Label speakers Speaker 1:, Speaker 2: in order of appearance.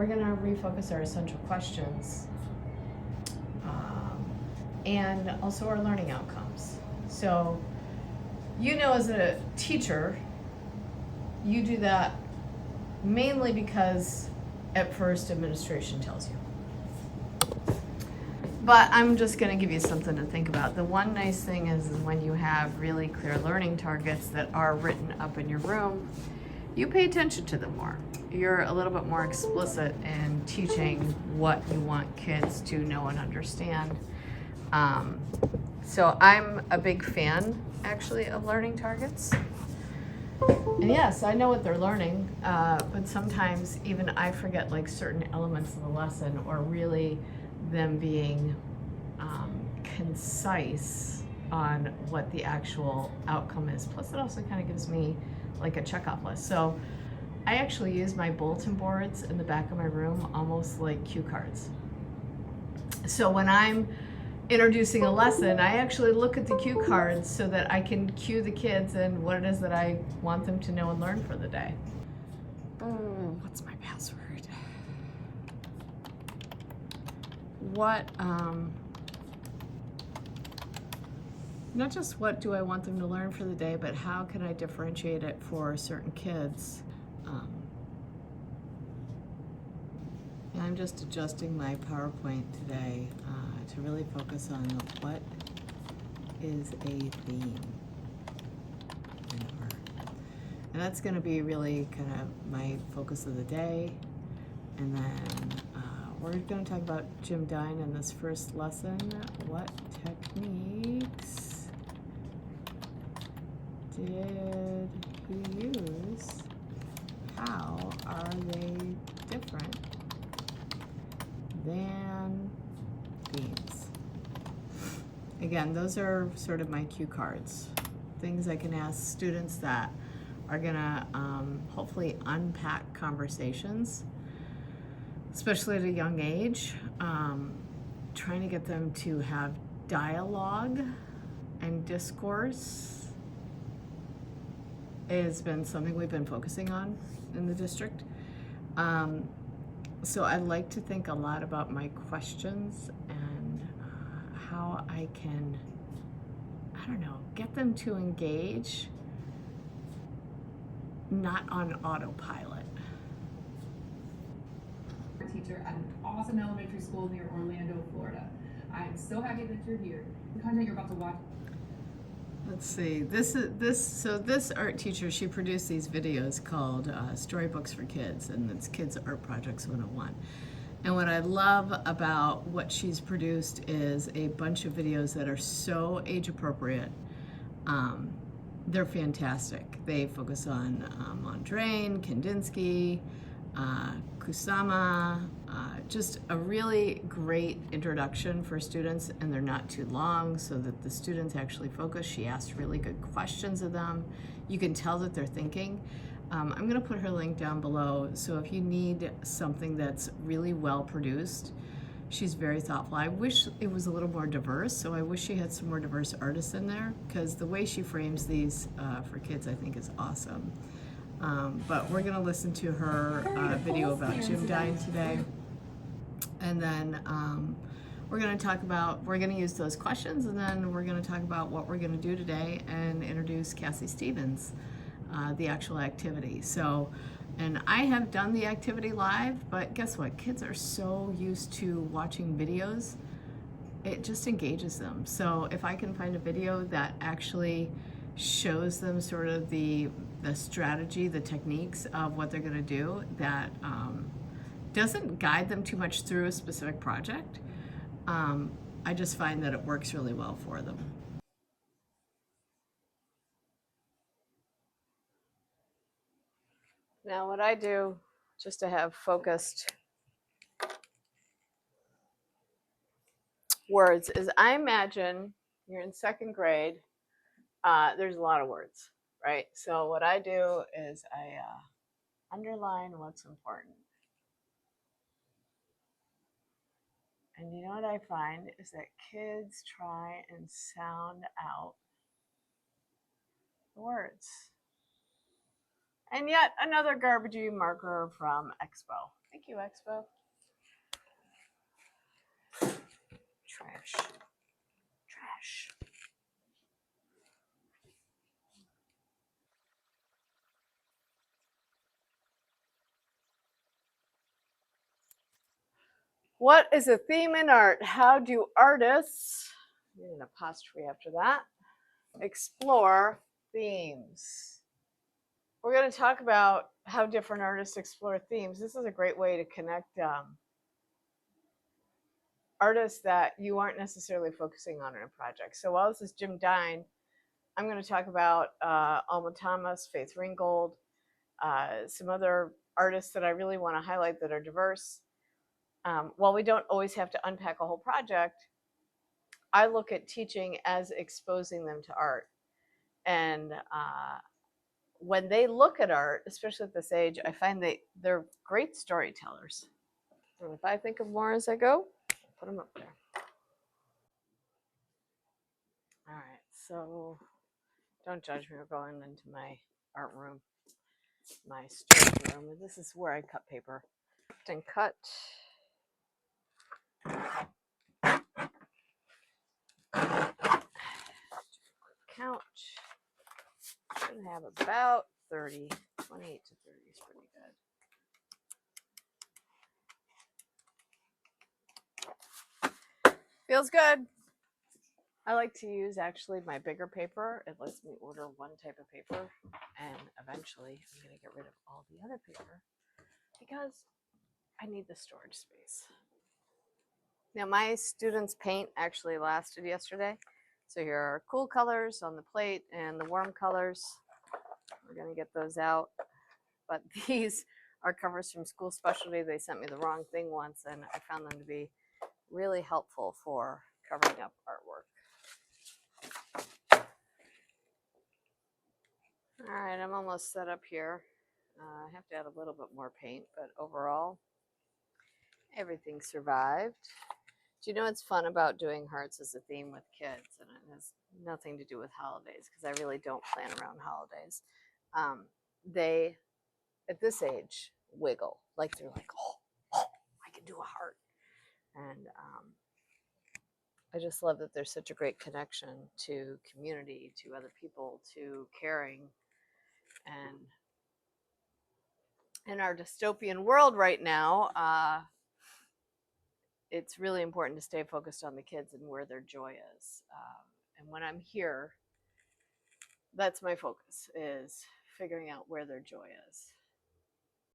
Speaker 1: we're going to refocus our essential questions and also our learning outcomes. So, as a teacher, you do that mainly because at first administration tells you. But I'm just going to give you something to think about. The one nice thing is when you have really clear learning targets that are written up in your room, you pay attention to them more. You're a little bit more explicit in teaching what you want kids to know and understand. So I'm a big fan, actually, of learning targets. And yes, I know what they're learning, but sometimes even I forget like certain elements of the lesson, or really them being concise on what the actual outcome is. Plus it also kind of gives me like a checkoff list. So I actually use my bulletin boards in the back of my room almost like cue cards. So when I'm introducing a lesson, I actually look at the cue cards so that I can cue the kids in what it is that I want them to know and learn for the day. What's my password? Not just what do I want them to learn for the day, but how can I differentiate it for certain kids? I'm just adjusting my PowerPoint today to really focus on what is a theme in art. And that's going to be really kind of my focus of the day. And then we're going to talk about Jim Dine in this first lesson. What techniques did he use? How are they different than themes? Again, those are sort of my cue cards. Things I can ask students that are gonna hopefully unpack conversations, especially at a young age. Trying to get them to have dialogue and discourse has been something we've been focusing on in the district. So I like to think a lot about my questions and how I can, get them to engage, not on autopilot.
Speaker 2: Teacher at an awesome elementary school near Orlando, Florida. I am so happy that you're here. The content you're about to watch.
Speaker 1: Let's see, this art teacher, she produced these videos called Storybooks for Kids, and it's Kids Art Projects 101. And what I love about what she's produced is a bunch of videos that are so age appropriate. They're fantastic. They focus on Mondrain, Kandinsky, Kusama, just a really great introduction for students, and they're not too long so that the students actually focus. She asks really good questions of them. You can tell that they're thinking. I'm going to put her link down below, so if you need something that's really well produced, she's very thoughtful. I wish it was a little more diverse, so I wish she had some more diverse artists in there, because the way she frames these for kids I think is awesome. But we're going to listen to her video about Jim Dine today. And then we're going to use those questions, and then we're going to talk about what we're going to do today and introduce Cassie Stevens, the actual activity. So, and I have done the activity live, but guess what? Kids are so used to watching videos, it just engages them. So if I can find a video that actually shows them sort of the strategy, the techniques of what they're going to do, that doesn't guide them too much through a specific project, I just find that it works really well for them. Now what I do, just to have focused words, is I imagine you're in second grade. There's a lot of words, right? So what I do is I underline what's important. And you know what I find is that kids try and sound out the words. And yet another garbagey marker from Expo. I Thank you, Expo. Trash. Trash. What is a theme in art? How do artists, need an apostrophe after that, explore themes? We're going to talk about how different artists explore themes. This is a great way to connect artists that you aren't necessarily focusing on in a project. So while this is Jim Dine, I'm going to talk about Alma Thomas, Faith Ringgold, some other artists that I really want to highlight that are diverse. While we don't always have to unpack a whole project, I look at teaching as exposing them to art. And when they look at art, especially at this age, I find they're great storytellers. And if I think of more as I go, I'll put them up there. All right, so don't judge me. We're going into my art room, my storage room. This is where I cut paper. And cut. Count. Should have about 30. 28 to 30 is pretty good. Feels good. I like to use actually my bigger paper. It lets me order one type of paper, and eventually I'm going to get rid of all the other paper because I need the storage space. Now my students' paint actually lasted yesterday. So here are cool colors on the plate and the warm colors. We're going to get those out. But these are covers from School Specialty. They sent me the wrong thing once, and I found them to be really helpful for covering up artwork. All right, I'm almost set up here. I have to add a little bit more paint, but overall, everything survived. Do you know what's fun about doing hearts as a theme with kids? And it has nothing to do with holidays, because I really don't plan around holidays. They, at this age, wiggle. Like they're like, oh, I can do a heart. And I just love that there's such a great connection to community, to other people, to caring. And in our dystopian world right now, it's really important to stay focused on the kids and where their joy is. And when I'm here, that's my focus, is figuring out where their joy is.